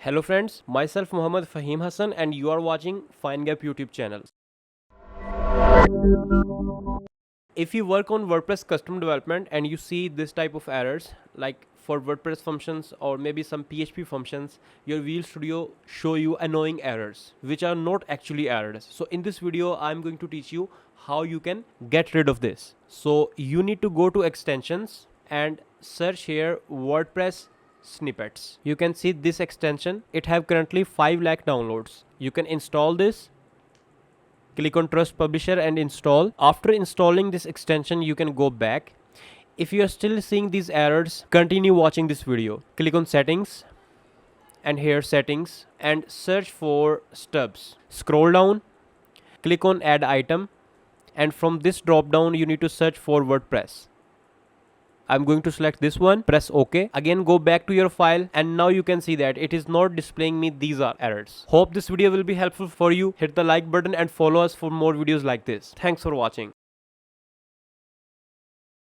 Hello friends, myself Muhammad Fahim Hassan and you are watching FineGap YouTube channel. If you work on WordPress custom development and you see this type of errors like for WordPress functions or maybe some PHP functions, your Visual Studio show you annoying errors which are not actually errors. So in this video, I'm going to teach you how you can get rid of this. So you need to go to extensions and search here WordPress snippets. You can see this extension. It have currently 5 lakh downloads. You can install this. Click on Trust Publisher and install. After installing this extension, you can go back. If you are still seeing these errors, continue watching this video. Click on Settings and here Settings and search for Stubs. Scroll down, click on Add Item, and from this drop down you need to search for WordPress. I'm going to select this one, press OK. Again, go back to your file and now you can see that it is not displaying me these are errors. Hope this video will be helpful for you. Hit the like button and follow us for more videos like this. Thanks for watching.